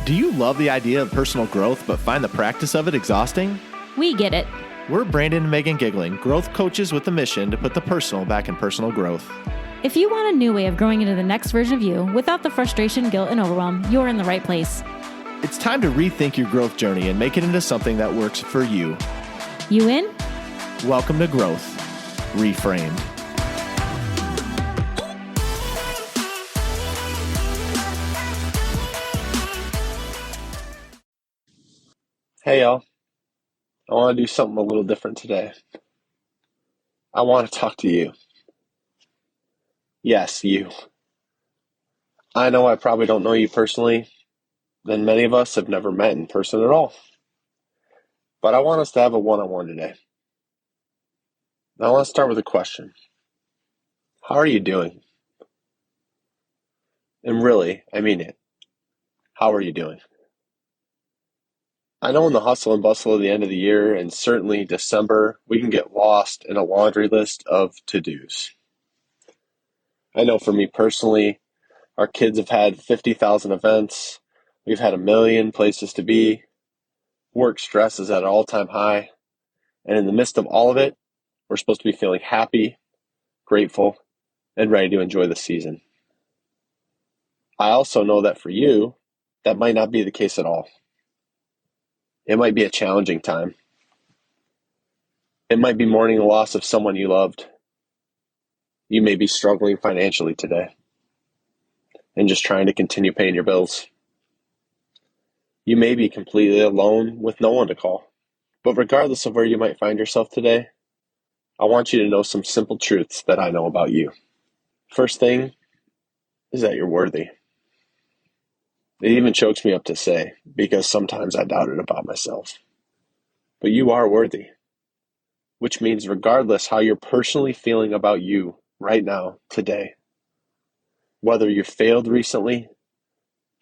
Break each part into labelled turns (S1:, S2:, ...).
S1: Do you love the idea of personal growth but find the practice of it exhausting?
S2: We get it.
S1: We're Brandon and Megan Giggling, growth coaches with the mission to put the personal back in personal growth.
S2: If you want a new way of growing into the next version of you without the frustration, guilt, and overwhelm, you're in the right place.
S1: It's time to rethink your growth journey and make it into something that works for you.
S2: You in?
S1: Welcome to Growth Reframed.
S3: Hey y'all, I want to do something a little different today. I want to talk to you. Yes, you. I know I probably don't know you personally, and many of us have never met in person at all. But I want us to have a one-on-one today. Now I want to start with a question. How are you doing? And really, I mean it. How are you doing? I know in the hustle and bustle of the end of the year, and certainly December, we can get lost in a laundry list of to-dos. I know for me personally, our kids have had 50,000 events. We've had a million places to be. Work stress is at an all-time high. And in the midst of all of it, we're supposed to be feeling happy, grateful, and ready to enjoy the season. I also know that for you, that might not be the case at all. It might be a challenging time. It might be mourning the loss of someone you loved. You may be struggling financially today and just trying to continue paying your bills. You may be completely alone with no one to call. But regardless of where you might find yourself today, I want you to know some simple truths that I know about you. First thing is that you're worthy. It even chokes me up to say, because sometimes I doubt it about myself. But you are worthy, which means regardless how you're personally feeling about you right now, today, whether you failed recently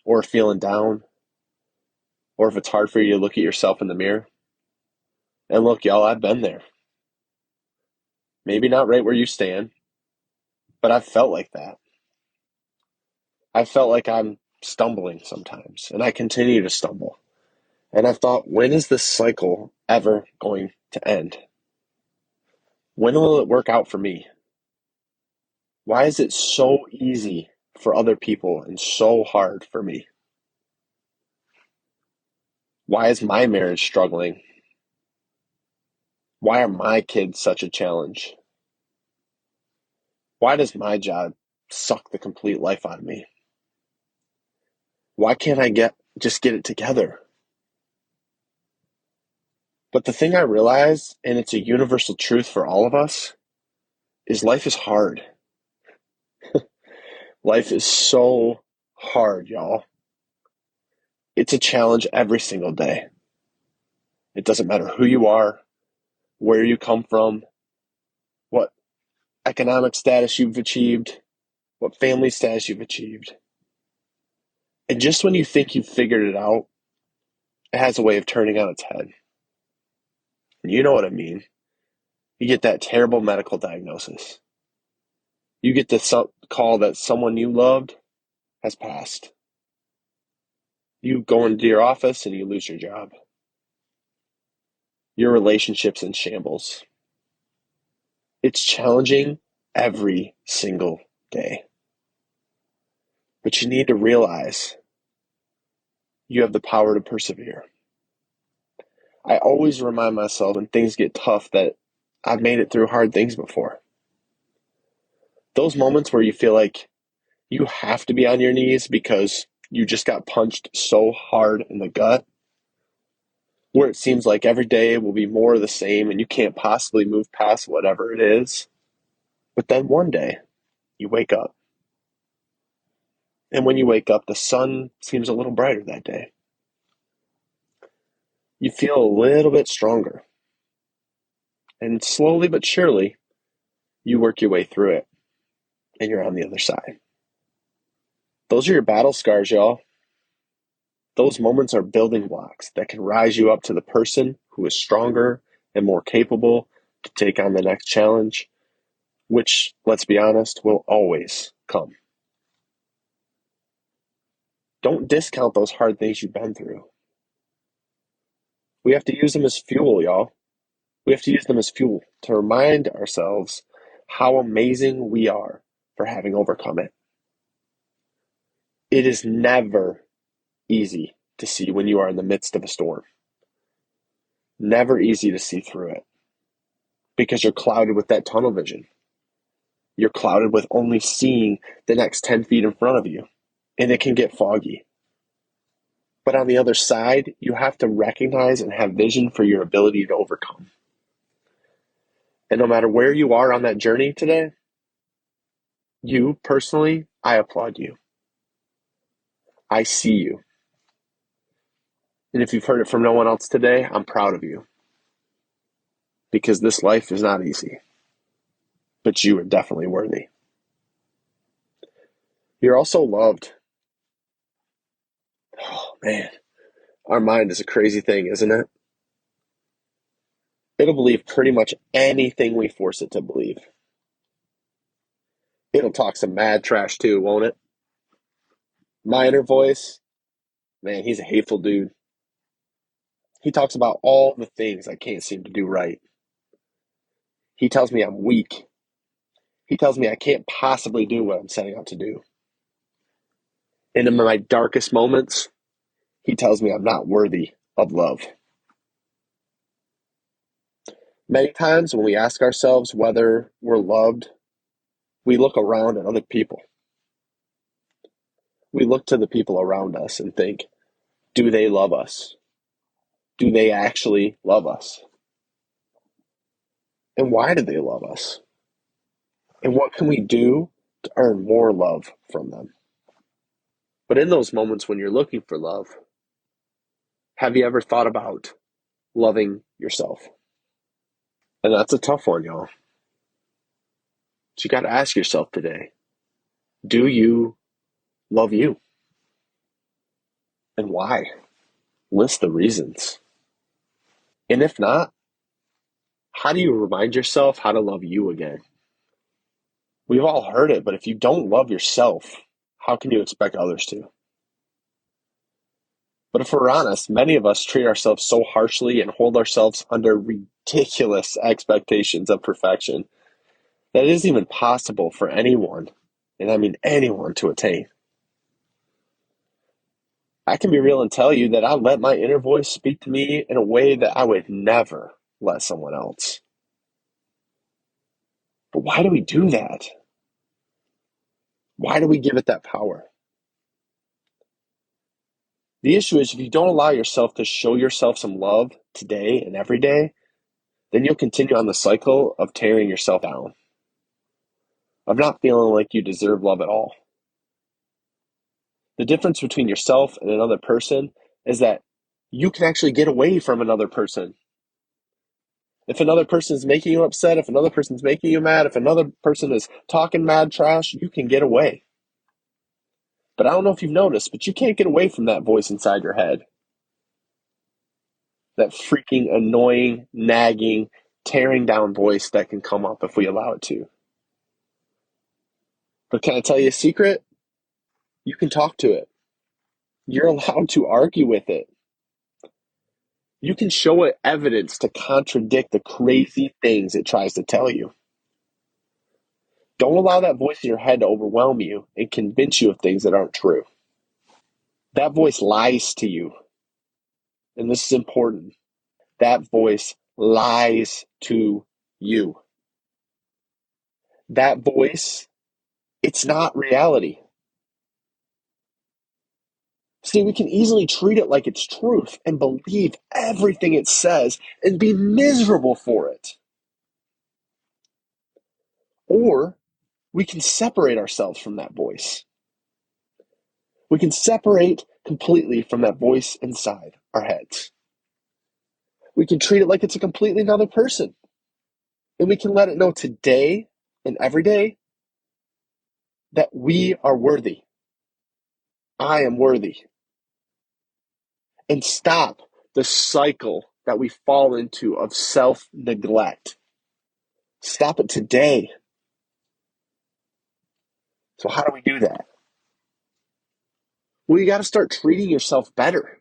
S3: or feeling down, or if it's hard for you to look at yourself in the mirror. And look, y'all, I've been there. Maybe not right where you stand, but I've felt like that. I felt like I'm stumbling sometimes, and I continue to stumble. And I've thought, when is this cycle ever going to end? When will it work out for me? Why is it so easy for other people and so hard for me? Why is my marriage struggling? Why are my kids such a challenge? Why does my job suck the complete life out of me? Why can't I just get it together? But the thing I realize, and it's a universal truth for all of us, is life is hard. Life is so hard, y'all. It's a challenge every single day. It doesn't matter who you are, where you come from, what economic status you've achieved, what family status you've achieved. And just when you think you've figured it out, it has a way of turning on its head. And you know what I mean. You get that terrible medical diagnosis. You get the call that someone you loved has passed. You go into your office and you lose your job. Your relationship's in shambles. It's challenging every single day. But you need to realize you have the power to persevere. I always remind myself when things get tough that I've made it through hard things before. Those moments where you feel like you have to be on your knees because you just got punched so hard in the gut, where it seems like every day will be more of the same and you can't possibly move past whatever it is. But then one day, you wake up. And when you wake up, the sun seems a little brighter that day. You feel a little bit stronger. And slowly but surely, you work your way through it. And you're on the other side. Those are your battle scars, y'all. Those moments are building blocks that can rise you up to the person who is stronger and more capable to take on the next challenge, which, let's be honest, will always come. Don't discount those hard things you've been through. We have to use them as fuel, y'all. We have to use them as fuel to remind ourselves how amazing we are for having overcome it. It is never easy to see when you are in the midst of a storm. Never easy to see through it because you're clouded with that tunnel vision. You're clouded with only seeing the next 10 feet in front of you, and it can get foggy. But on the other side, you have to recognize and have vision for your ability to overcome. And no matter where you are on that journey today, you personally, I applaud you. I see you. And if you've heard it from no one else today, I'm proud of you. Because this life is not easy. But you are definitely worthy. You're also loved. Oh, man. Our mind is a crazy thing, isn't it? It'll believe pretty much anything we force it to believe. It'll talk some mad trash too, won't it? My inner voice, man, he's a hateful dude. He talks about all the things I can't seem to do right. He tells me I'm weak. He tells me I can't possibly do what I'm setting out to do. And in my darkest moments, he tells me I'm not worthy of love. Many times when we ask ourselves whether we're loved, we look around at other people. We look to the people around us and think, do they love us? Do they actually love us? And why do they love us? And what can we do to earn more love from them? But in those moments when you're looking for love, have you ever thought about loving yourself? And that's a tough one, y'all. So you got to ask yourself today, do you love you? And why? List the reasons. And if not, how do you remind yourself how to love you again? We've all heard it, but if you don't love yourself, how can you expect others to? But if we're honest, many of us treat ourselves so harshly and hold ourselves under ridiculous expectations of perfection that it isn't even possible for anyone, and I mean anyone, to attain. I can be real and tell you that I let my inner voice speak to me in a way that I would never let someone else. But why do we do that? Why do we give it that power? The issue is if you don't allow yourself to show yourself some love today and every day, then you'll continue on the cycle of tearing yourself down, of not feeling like you deserve love at all. The difference between yourself and another person is that you can actually get away from another person. If another person is making you upset, if another person's making you mad, if another person is talking mad trash, you can get away. But I don't know if you've noticed, but you can't get away from that voice inside your head. That freaking annoying, nagging, tearing down voice that can come up if we allow it to. But can I tell you a secret? You can talk to it. You're allowed to argue with it. You can show it evidence to contradict the crazy things it tries to tell you. Don't allow that voice in your head to overwhelm you and convince you of things that aren't true. That voice lies to you. And this is important. That voice lies to you. That voice, it's not reality. See, we can easily treat it like it's truth and believe everything it says and be miserable for it. Or we can separate ourselves from that voice. We can separate completely from that voice inside our heads. We can treat it like it's a completely another person. And we can let it know today and every day that we are worthy. I am worthy. And stop the cycle that we fall into of self-neglect. Stop it today. So how do we do that? Well, you got to start treating yourself better.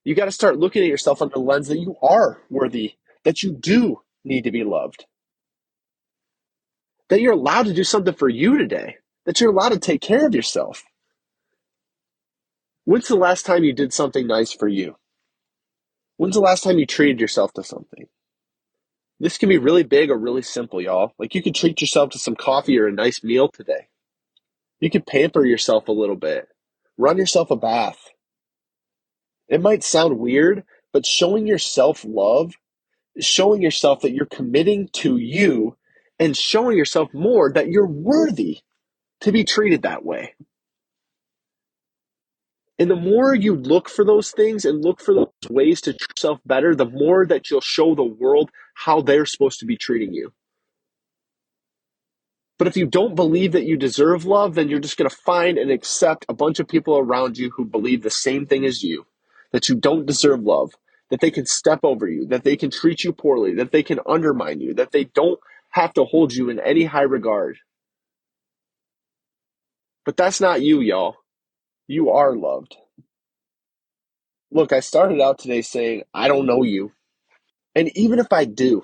S3: You got to start looking at yourself under the lens that you are worthy, that you do need to be loved, that you're allowed to do something for you today, that you're allowed to take care of yourself. When's the last time you did something nice for you? When's the last time you treated yourself to something? This can be really big or really simple, y'all. Like you could treat yourself to some coffee or a nice meal today. You could pamper yourself a little bit. Run yourself a bath. It might sound weird, but showing yourself love is showing yourself that you're committing to you and showing yourself more that you're worthy to be treated that way. And the more you look for those things and look for those ways to treat yourself better, the more that you'll show the world how they're supposed to be treating you. But if you don't believe that you deserve love, then you're just going to find and accept a bunch of people around you who believe the same thing as you, that you don't deserve love, that they can step over you, that they can treat you poorly, that they can undermine you, that they don't have to hold you in any high regard. But that's not you, y'all. You are loved. Look, I started out today saying, I don't know you. And even if I do,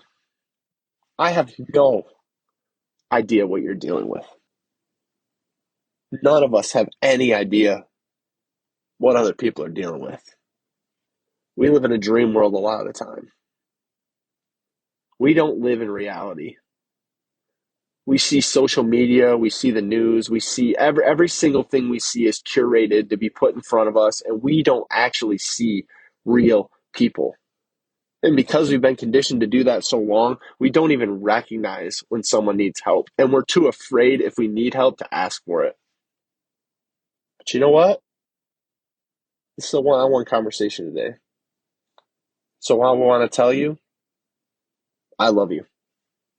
S3: I have no idea what you're dealing with. None of us have any idea what other people are dealing with. We live in a dream world a lot of the time. We don't live in reality. We see social media, we see the news, we see every single thing we see is curated to be put in front of us, and we don't actually see real people. And because we've been conditioned to do that so long, we don't even recognize when someone needs help. And we're too afraid if we need help to ask for it. But you know what? This is a one-on-one conversation today. So I want to tell you, I love you.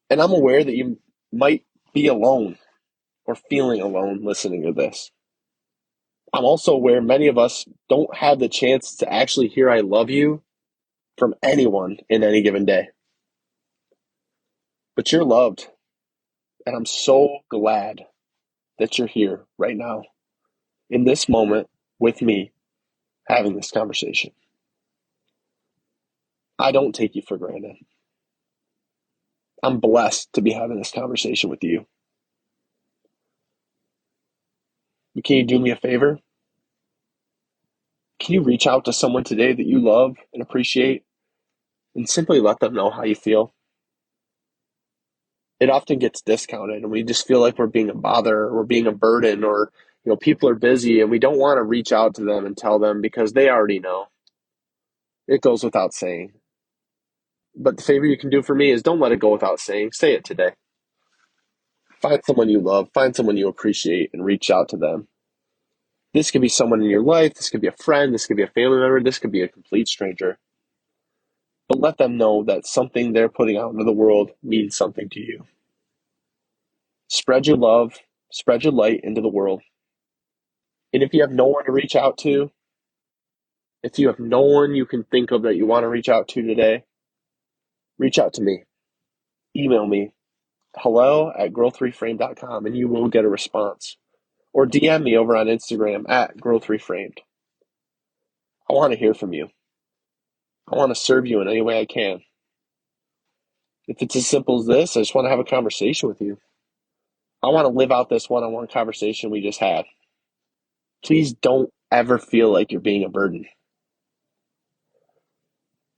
S3: And I'm aware that you might be alone or feeling alone listening to this. I'm also aware many of us don't have the chance to actually hear I love you from anyone in any given day. But you're loved. And I'm so glad that you're here right now in this moment with me having this conversation. I don't take you for granted. I'm blessed to be having this conversation with you. But can you do me a favor? Can you reach out to someone today that you love and appreciate and simply let them know how you feel? It often gets discounted and we just feel like we're being a bother or we're being a burden, or people are busy and we don't want to reach out to them and tell them because they already know. It goes without saying. But the favor you can do for me is don't let it go without saying. Say it today. Find someone you love, find someone you appreciate, and reach out to them. This could be someone in your life, this could be a friend, this could be a family member, this could be a complete stranger. But let them know that something they're putting out into the world means something to you. Spread your love, spread your light into the world. And if you have no one to reach out to, if you have no one you can think of that you want to reach out to today, reach out to me. Email me, hello@growthreframed.com, and you will get a response. Or DM me over on Instagram @growthreframed. I want to hear from you. I want to serve you in any way I can. If it's as simple as this, I just want to have a conversation with you. I want to live out this one-on-one conversation we just had. Please don't ever feel like you're being a burden.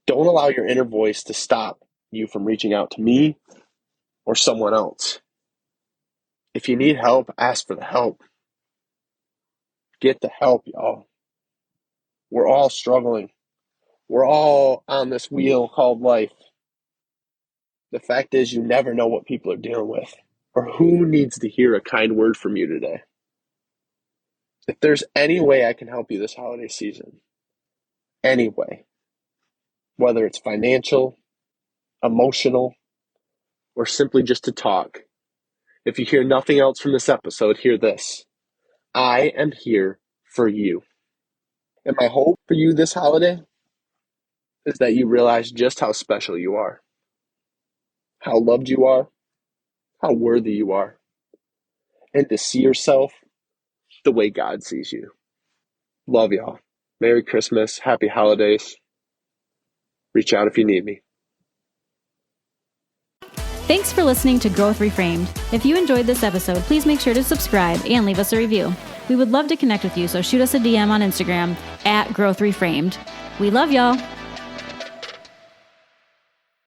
S3: Don't allow your inner voice to stop you from reaching out to me or someone else. If you need help, ask for the help. Get the help, y'all. We're all struggling. We're all on this wheel called life. The fact is, you never know what people are dealing with or who needs to hear a kind word from you today. If there's any way I can help you this holiday season, any way, whether it's financial, emotional, or simply just to talk, if you hear nothing else from this episode, hear this. I am here for you. And my hope for you this holiday is that you realize just how special you are, how loved you are, how worthy you are, and to see yourself the way God sees you. Love y'all. Merry Christmas. Happy holidays. Reach out if you need me.
S2: Thanks for listening to Growth Reframed. If you enjoyed this episode, please make sure to subscribe and leave us a review. We would love to connect with you, so shoot us a DM on Instagram @GrowthReframed. We love y'all.